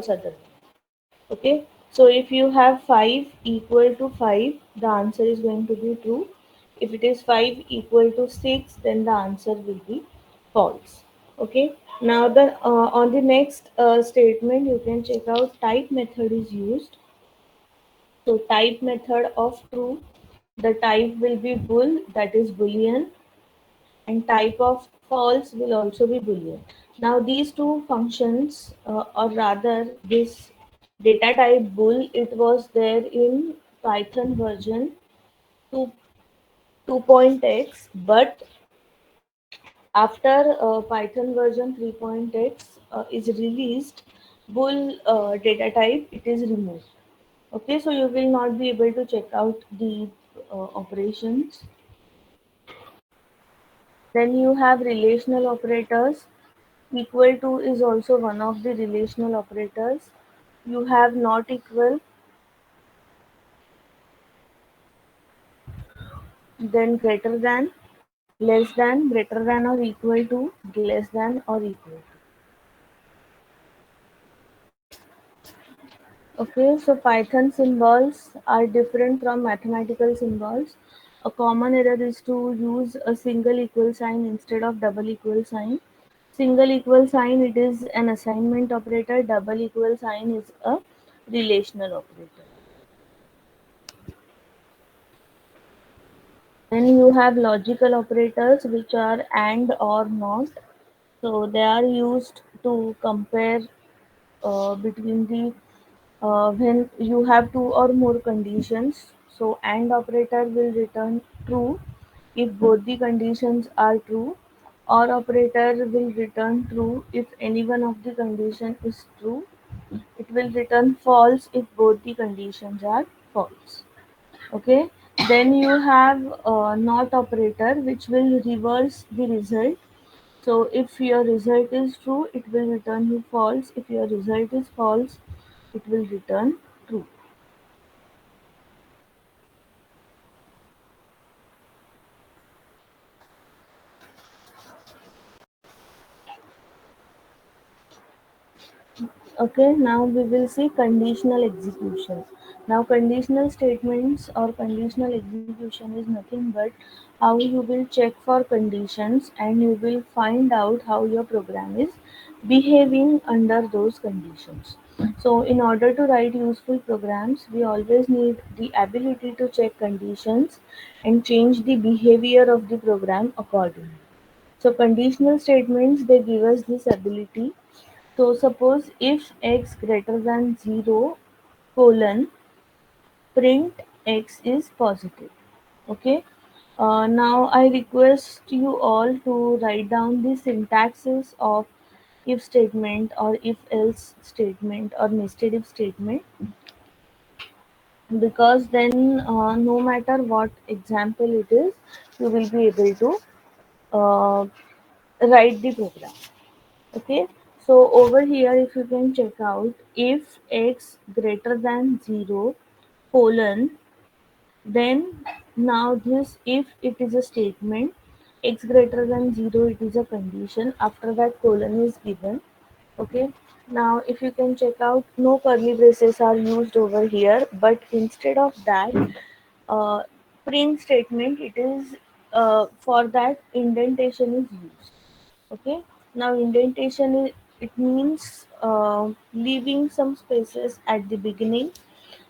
other. Okay, so if you have 5 equal to 5, the answer is going to be true. If it is 5 equal to 6, then the answer will be false. Okay, now the on the next statement you can check out type method is used. So type method of true, the type will be bool, that is boolean, and type of false will also be boolean. Now these two functions, or rather this data type bool, it was there in Python version 2 2.x, but after Python version 3.x is released, bool data type it is removed. Okay, so you will not be able to check out the operations. Then you have relational operators. Equal to is also one of the relational operators. You have not equal, then greater than, less than, greater than or equal to, less than or equal to. Okay, so Python symbols are different from mathematical symbols. A common error is to use a single equal sign instead of double equal sign. Single equal sign it is an assignment operator, double equal sign is a relational operator. Then you have logical operators which are and or not. So they are used to compare between the when you have two or more conditions. So and operator will return true if both the conditions are true, or operator will return true if any one of the condition is true. It will return false if both the conditions are false. Okay, then you have not operator which will reverse the result. So if your result is true it will return you false, if your result is false it will return true. Okay, now we will see conditional execution. Now conditional statements or conditional execution is nothing but how you will check for conditions and you will find out how your program is behaving under those conditions. So in order to write useful programs, we always need the ability to check conditions and change the behavior of the program accordingly. So conditional statements they give us this ability. So suppose if x greater than 0 colon print x is positive. Okay. Now I request you all to write down the syntaxes of if statement or if else statement or nested if statement, because then no matter what example it is you will be able to uh, write the program. Okay, so over here if you can check out if x greater than 0 colon, then now this if it is a statement, x greater than 0 it is a condition, after that colon is given. Okay, now if you can check out no curly braces are used over here, but instead of that uh, print statement it is for that indentation is used. Okay, now indentation it means leaving some spaces at the beginning.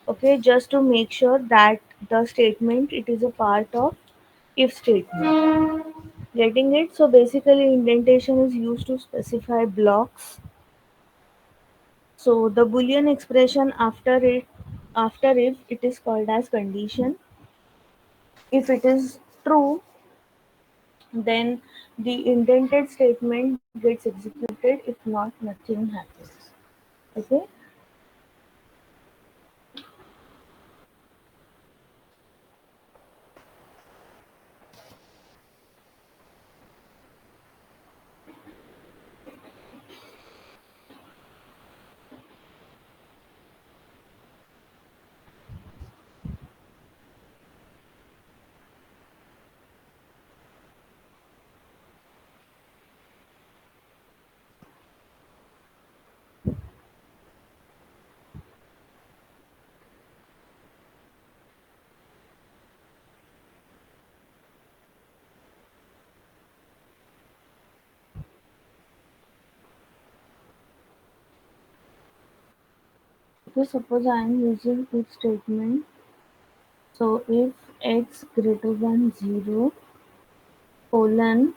Okay, just to make sure that the statement it is a part of if statement. Getting it? So basically indentation is used to specify blocks. So the boolean expression after if it is called as condition. If it is true, then the indented statement gets executed. If not, nothing happens. Okay. Okay, suppose I am using if statement. So if x greater than 0 colon.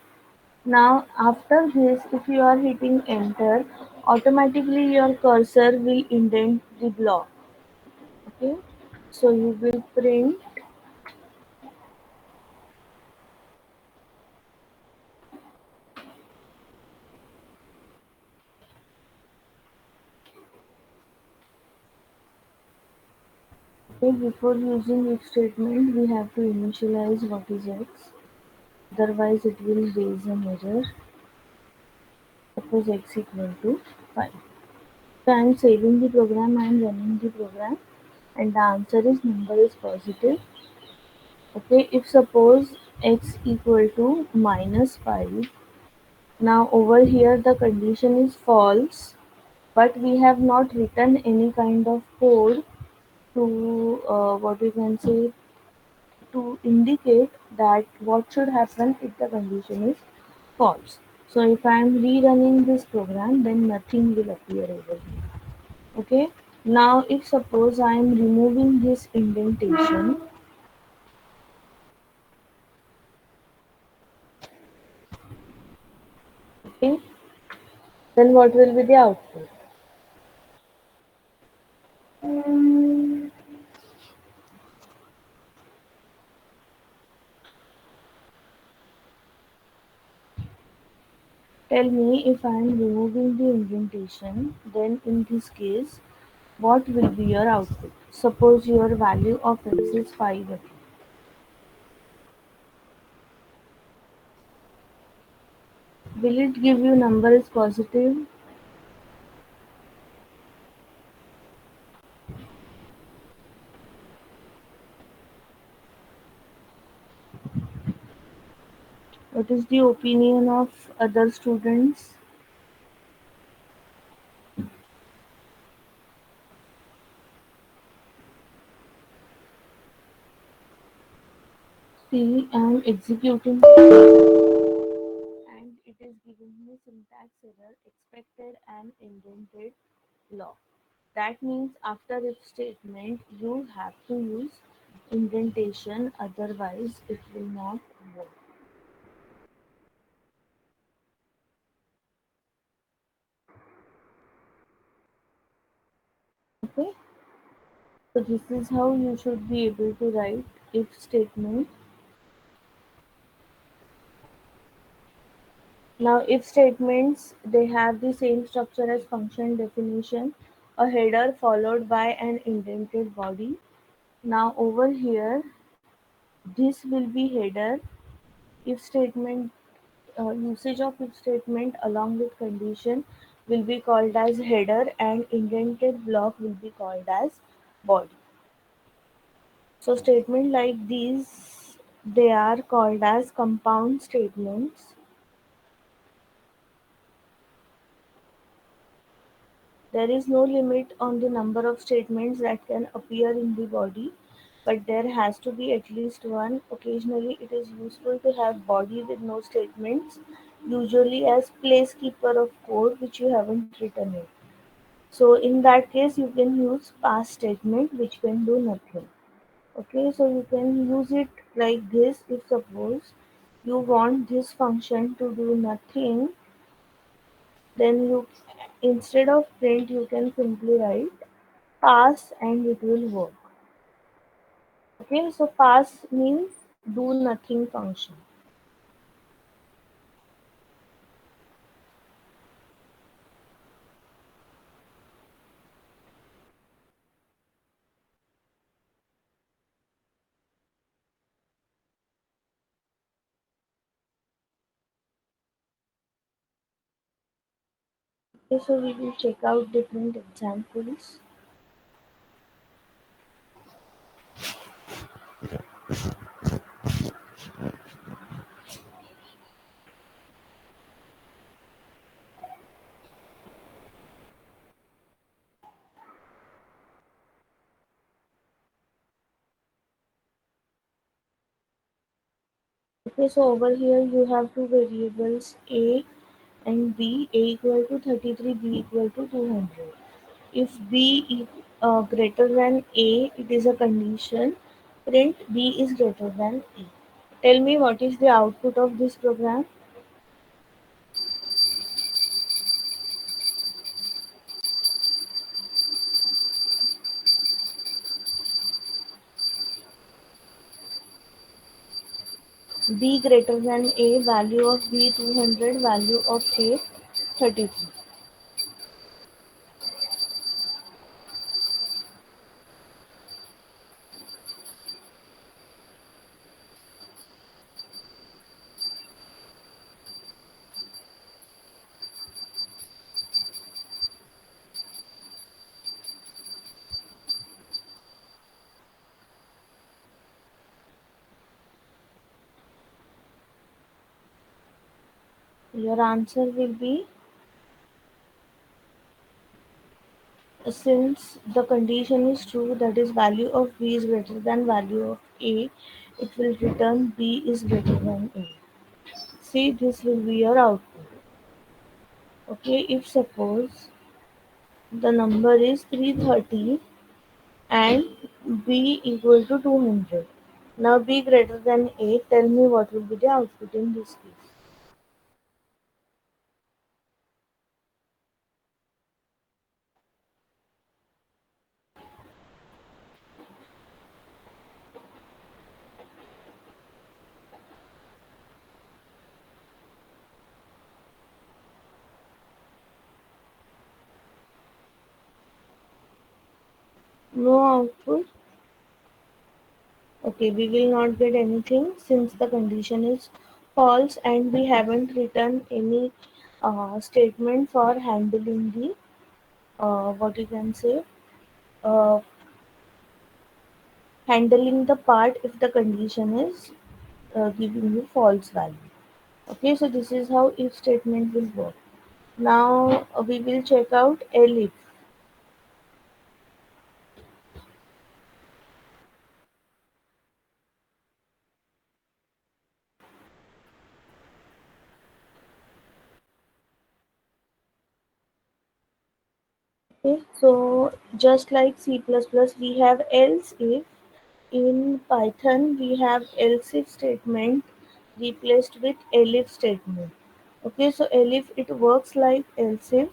Now after this, if you are hitting enter, automatically your cursor will indent the block. Okay, so you will print. Okay, before using if statement, we have to initialize what is x. Otherwise, it will raise an error. Suppose x equal to 5. So I am saving the program and running the program, and the answer is number is positive. Okay, if suppose x equal to minus 5, now over here the condition is false, but we have not written any kind of code to what we can say, to indicate that what should happen if the condition is false. So if I am rerunning this program, then nothing will appear over here. Okay. Now if suppose I am removing this indentation, okay, then what will be the output? Tell me, if I am removing the indentation, then in this case, what will be your output? Suppose your value of x is 5 again. Will it give you number is positive? What is the opinion of other students? See, I am executing and it is giving me syntax error expected and indented block. That means after if statement you have to use indentation, otherwise it will not work. Okay, so this is how you should be able to write if statement. Now if statements, they have the same structure as function definition, a header followed by an indented body. Now over here, this will be header. If statement, usage of if statement along with condition will be called as header, and indented block will be called as body. So statement like these, they are called as compound statements. There is no limit on the number of statements that can appear in the body, but there has to be at least one. Occasionally, it is useful to have body with no statements, usually as placekeeper of code which you haven't written it. So in that case, you can use pass statement which can do nothing. Okay, so you can use it like this. If suppose you want this function to do nothing, then you, instead of print, you can simply write pass and it will work. Okay, so pass means do nothing function. Okay, so we will check out different examples. Okay, so over here you have two variables a and b, a equal to 33, b equal to 200. If b greater than A, it is a condition. Print B is greater than A. Tell me what is the output of this program? B greater than A, value of B 200, value of A 33. Your answer will be, since the condition is true, that is value of B is greater than value of A, it will return B is greater than A. See, this will be your output. Okay, if suppose the number is 330 and B equal to 200. Now B greater than A, tell me what will be the output in this case. No output. Okay, we will not get anything since the condition is false and we haven't written any statement for handling the what you can say, uh, handling the part if the condition is giving you false value. Okay, so this is how if statement will work. Now we will check out elif. Okay, so just like C++, we have else if. In Python, we have else if statement replaced with elif statement. Okay, so elif it works like else if,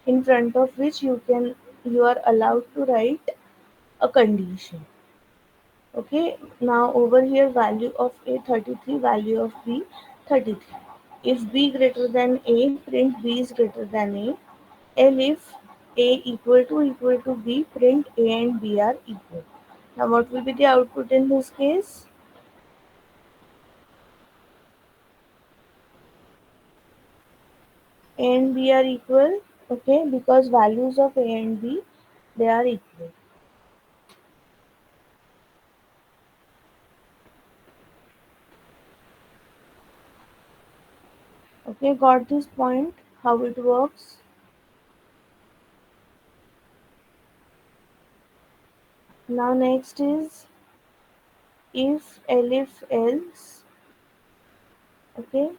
in front of which you are allowed to write a condition. Okay, now over here value of A 33, value of B 33. If B greater than A, print B is greater than A. And if A equal to B, print A and B are equal. Now what will be the output in this case? A and B are equal, okay, because values of A and B, they are equal. Okay, got this point, how it works? Now next is if elif else, okay.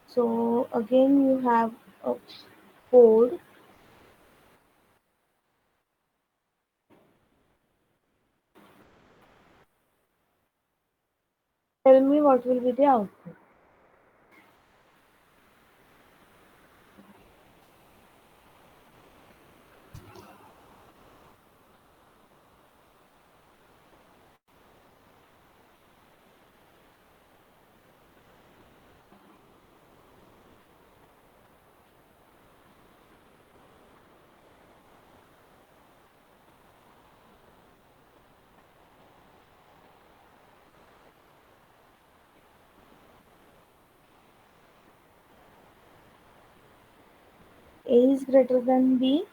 So again you have a code. Tell me what will be the output. A is greater than B,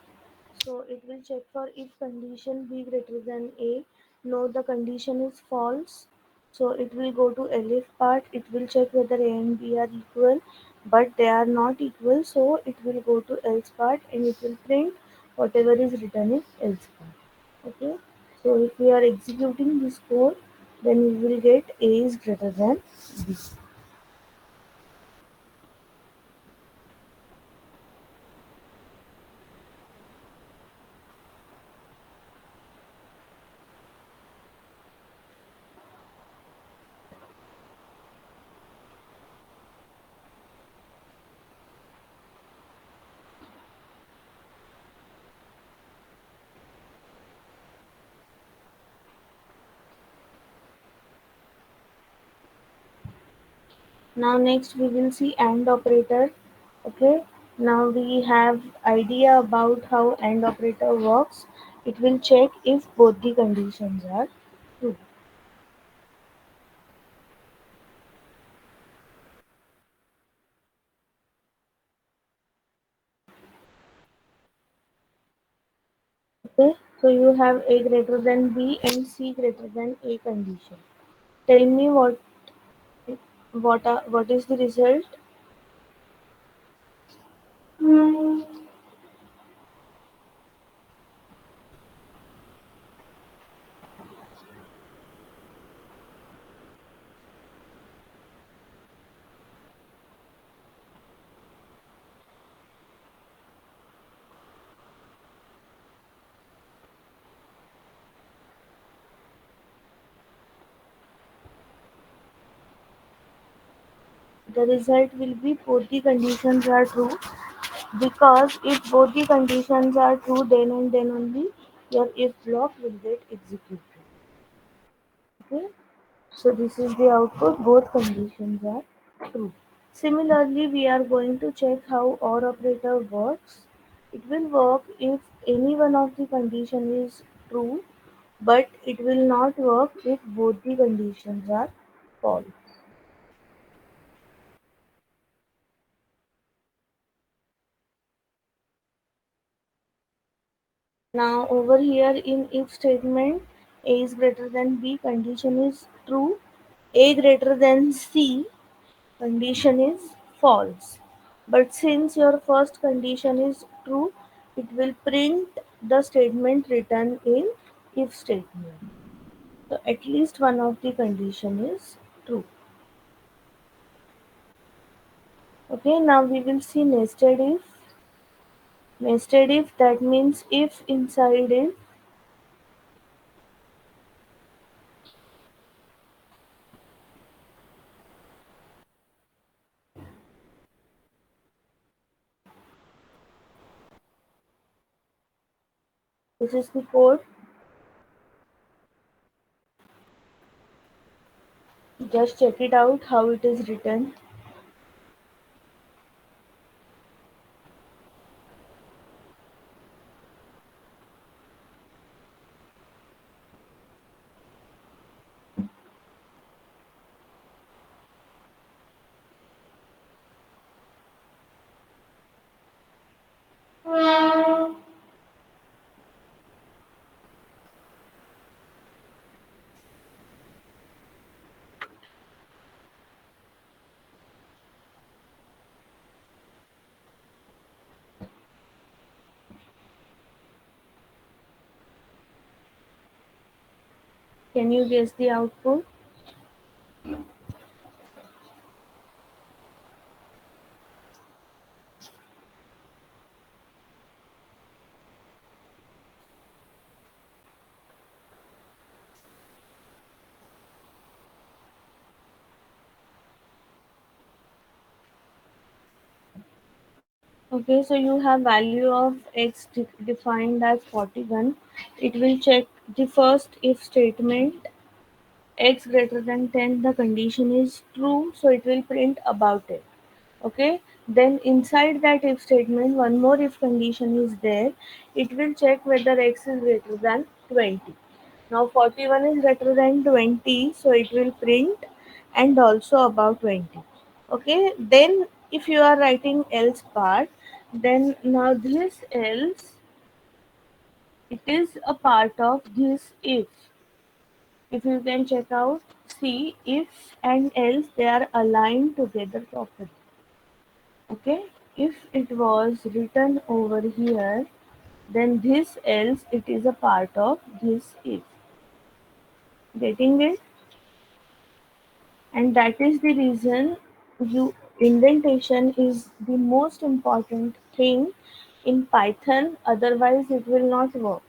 so it will check for if condition B greater than A. No, the condition is false. So it will go to elif part. It will check whether A and B are equal, but they are not equal. So it will go to else part and it will print whatever is written in else part. Okay. So if we are executing this code, then we will get A is greater than B. Now next we will see AND operator. Okay. Now we have idea about how AND operator works. It will check if both the conditions are true. Okay. So you have A greater than B and C greater than A condition. Tell me what is the result? The result will be both the conditions are true, because if both the conditions are true, then and then only your if block will get executed. Okay. So this is the output, both conditions are true. Similarly, we are going to check how OR operator works. It will work if any one of the condition is true, but it will not work if both the conditions are false. Now over here in if statement, A is greater than B condition is true, A greater than C condition is false. But since your first condition is true, it will print the statement written in if statement. So at least one of the condition is true. Okay, now we will see nested if. Nested if, that means if inside if. This is the code. Just check it out how it is written. Can you guess the output? Okay, so you have value of x defined as 41. It will check the first if statement, x greater than 10, the condition is true, so it will print about it. Okay, then inside that if statement, one more if condition is there, it will check whether x is greater than 20. Now 41 is greater than 20, so it will print and also about 20. Okay, then if you are writing else part, then now this else, it is a part of this if. If you can check out, see if and else they are aligned together properly. Okay, if it was written over here, then this else it is a part of this if. Getting it? And that is the reason you indentation is the most important thing in Python, otherwise it will not work.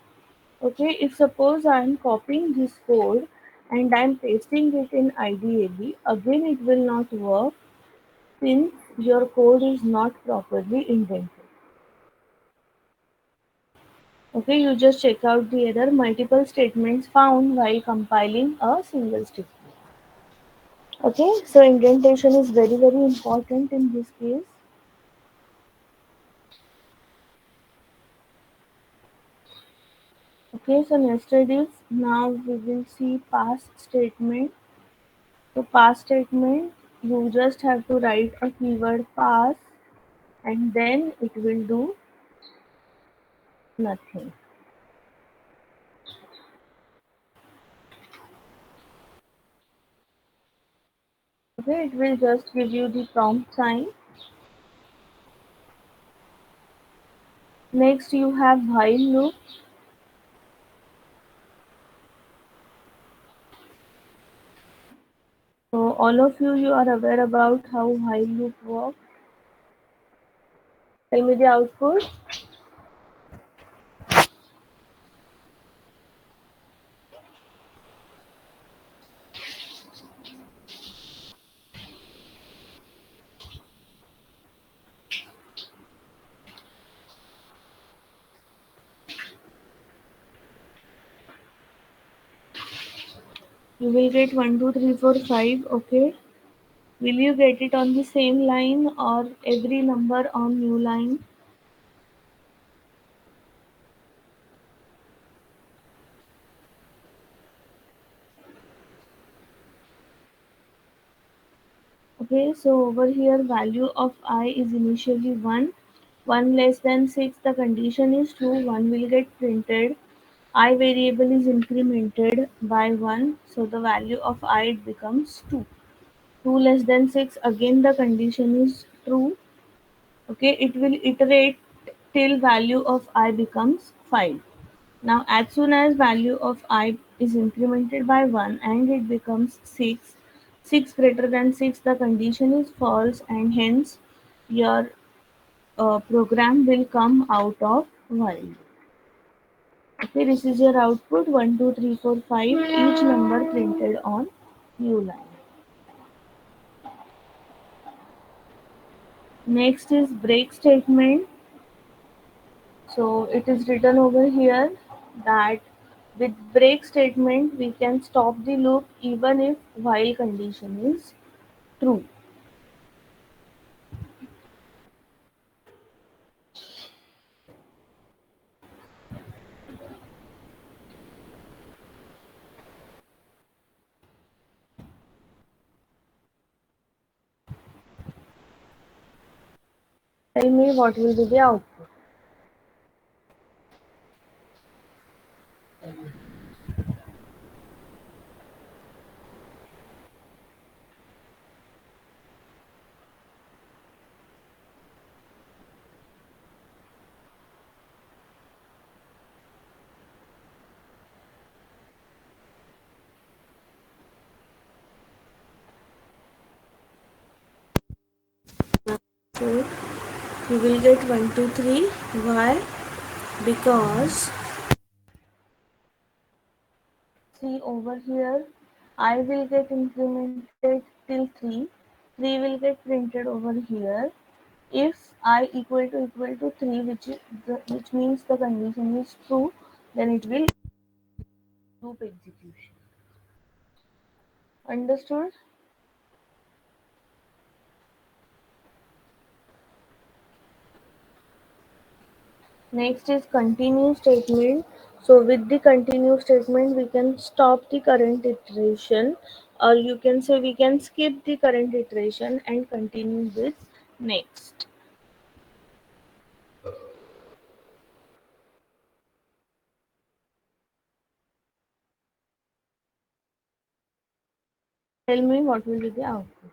Okay, if suppose I am copying this code and I am pasting it in IDLE, again it will not work since your code is not properly indented. Okay, you just check out the error, multiple statements found while compiling a single statement. Okay, so indentation is very very important in this case. Okay, so nested if, now we will see past statement. So past statement, you just have to write a keyword pass and then it will do nothing. Okay, it will just give you the prompt sign. Next you have while loop. So all of you are aware about how while loop works. Tell me the output. You will get 1, 2, 3, 4, 5. Okay. Will you get it on the same line or every number on new line? Okay, so over here value of I is initially 1. 1 less than 6, the condition is true, 1 will get printed. I variable is incremented by 1, so the value of I becomes 2. 2 less than 6, again the condition is true. Okay, it will iterate till value of I becomes 5. Now as soon as value of I is incremented by 1 and it becomes 6, 6 greater than 6, the condition is false and hence your program will come out of while. Okay, this is your output 1, 2, 3, 4, 5, each number printed on new line. Next is break statement. So it is written over here that with break statement we can stop the loop even if while condition is true. Tell me what will be the output. So you will get 1, 2, 3. Why? Because see over here I will get incremented till 3. 3 will get printed over here. If I equal to 3, which means the condition is true, then it will loop execution. Understood? Next is continue statement. So with the continue statement, we can stop the current iteration, or you can say we can skip the current iteration and continue with next. Tell me what will be the output.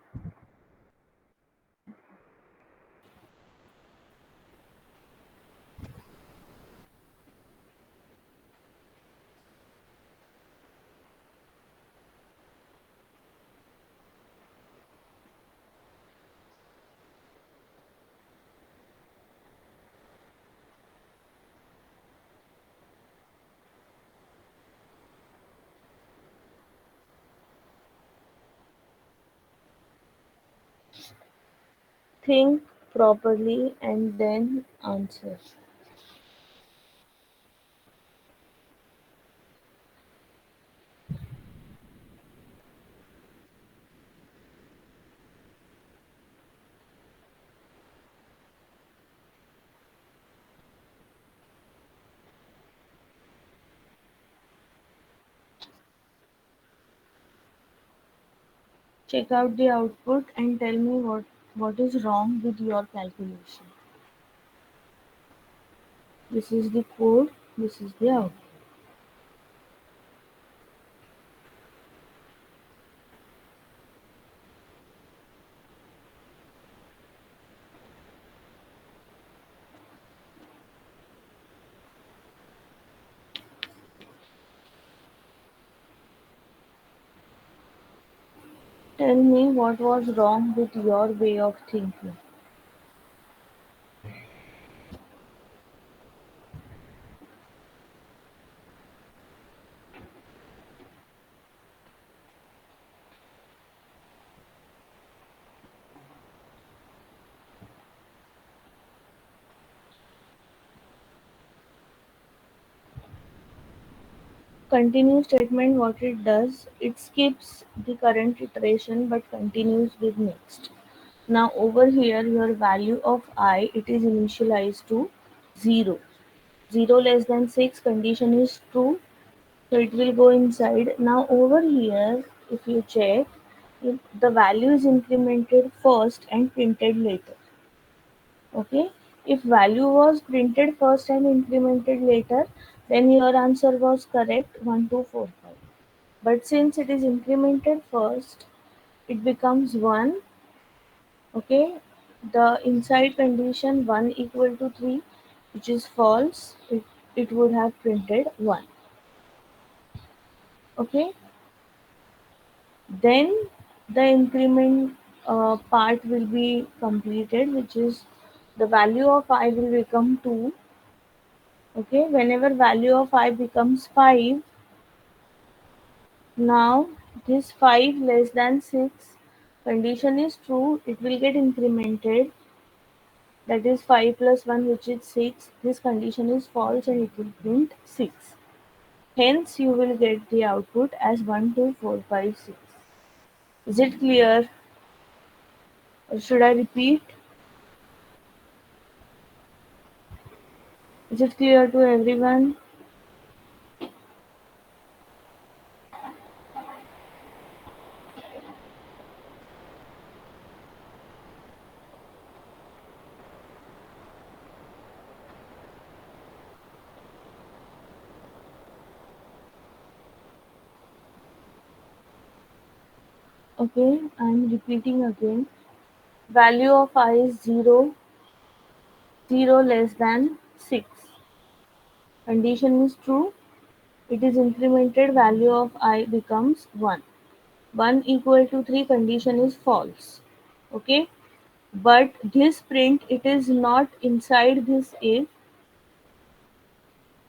Think properly and then answer. Check out the output and tell me what is wrong with your calculation. This is the code, this is the output. Tell me what was wrong with your way of thinking. Continue statement, what it does, it skips the current iteration but continues with next. Now over here your value of I, it is initialized to 0. 0 less than 6 condition is true, so it will go inside. Now over here if you check, if the value is incremented first and printed later. Okay, if value was printed first and incremented later, then your answer was correct, 1 2 4 5. But since it is incremented first, it becomes 1. Okay, the inside condition 1 equal to 3, which is false, it would have printed 1. Okay, then the increment part will be completed, which is the value of I will become 2. Okay, whenever value of I becomes 5, now this 5 less than 6 condition is true, it will get incremented, that is 5 plus 1, which is 6. This condition is false and it will print 6. Hence you will get the output as 1 2 4 5 6. Is it clear or should I repeat? Is it clear to everyone? Okay, I am repeating again. Value of I is 0, 0 less than 6. Condition is true, it is incremented, value of I becomes 1. 1 equal to 3 condition is false. Okay, but this print, it is not inside this if,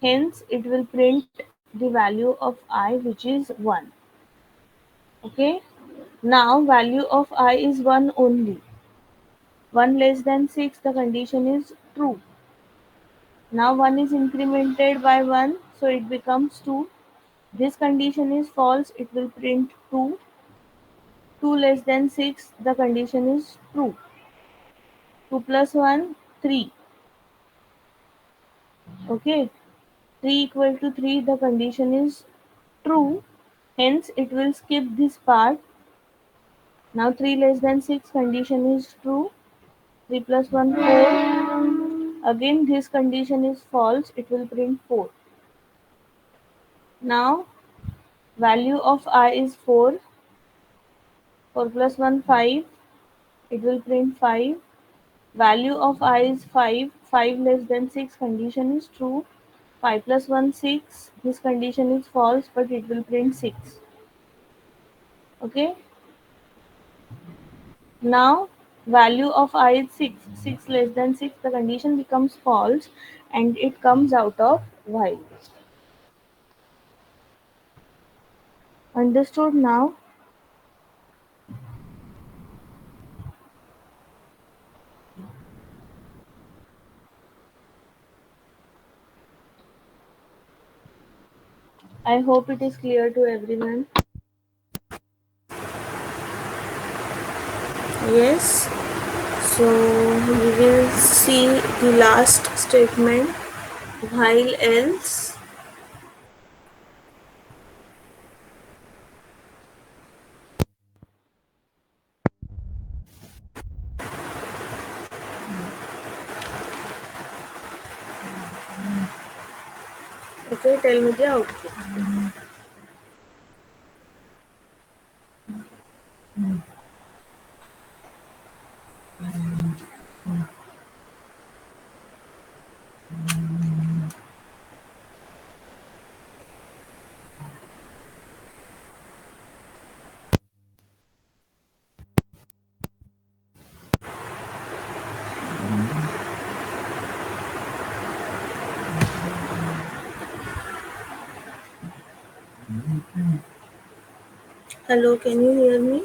hence it will print the value of I, which is 1. Okay, now value of I is 1 only. 1 less than 6, the condition is true. Now 1 is incremented by 1, so it becomes 2. This condition is false, it will print 2. 2 less than 6, the condition is true. 2 plus 1, 3. Okay, 3 equal to 3, the condition is true. Hence, it will skip this part. Now 3 less than 6, condition is true. 3 plus 1, 4. Again, this condition is false, it will print 4. Now, value of I is 4. 4 plus 1, 5. It will print 5. Value of I is 5. 5 less than 6, condition is true. 5 plus 1, 6. This condition is false, but it will print 6. Okay. Now, value of I is 6. 6 less than 6, the condition becomes false and it comes out of while. Understood now? I hope it is clear to everyone. Yes. So, we will see the last statement, while else. Okay, tell me the output. Hello, can you hear me?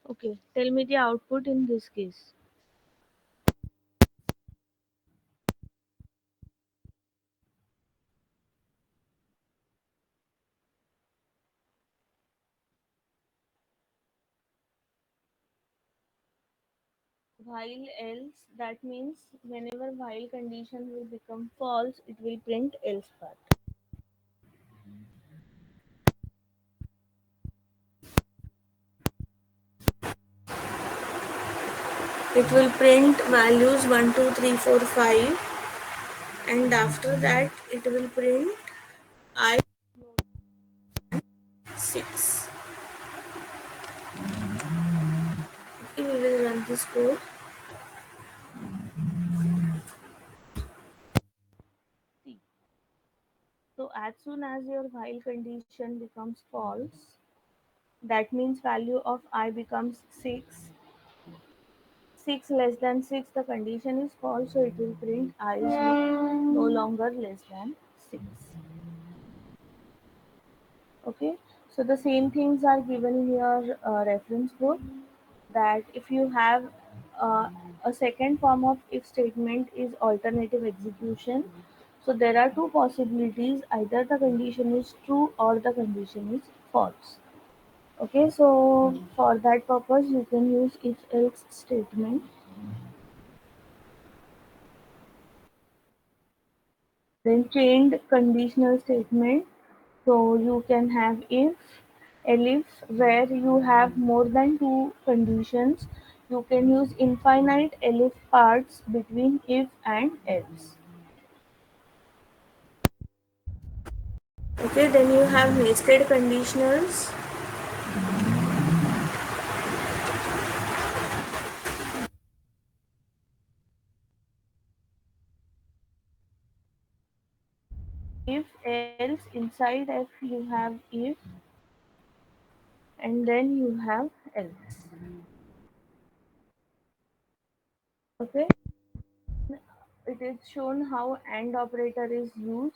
Okay, tell me the output in this case. While else, that means whenever while condition will become false, it will print else part. It will print values 1, 2, 3, 4, 5, and after that it will print I 6. Okay, we will run this code. See. So as soon as your while condition becomes false, that means value of I becomes 6. 6 less than 6, the condition is false, so it will print I is no longer less than 6. Okay, so the same things are given in your reference book, that if you have uh, a second form of if statement is alternative execution, so there are two possibilities, either the condition is true or the condition is false. Okay, so for that purpose you can use if else statement, then chained conditional statement. So you can have if where you have more than two conditions. You can use infinite elif parts between if and else. Okay, then you have nested conditionals. If else, inside if you have if, and then you have else. Okay, it is shown how AND operator is used.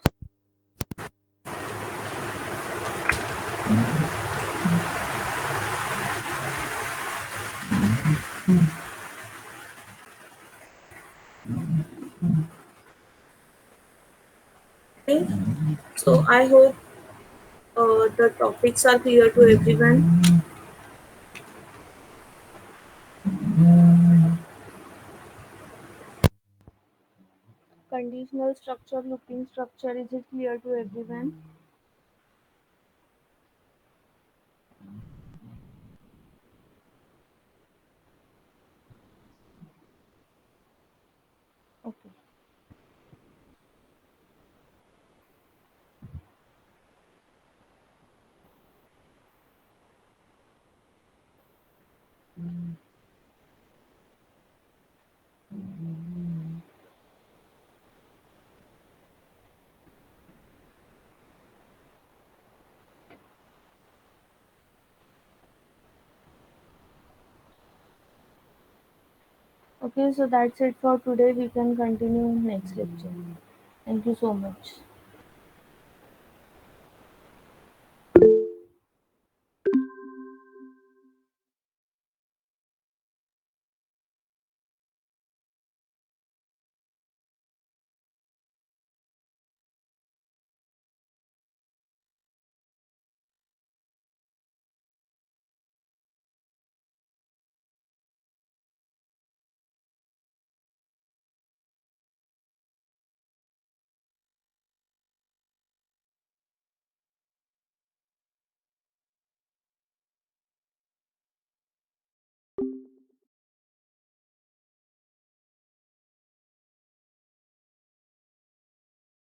Okay, so I hope the topics are clear to everyone. Conditional structure, looping structure, is it clear to everyone? Okay. Okay, so that's it for today. We can continue next lecture. Thank you so much.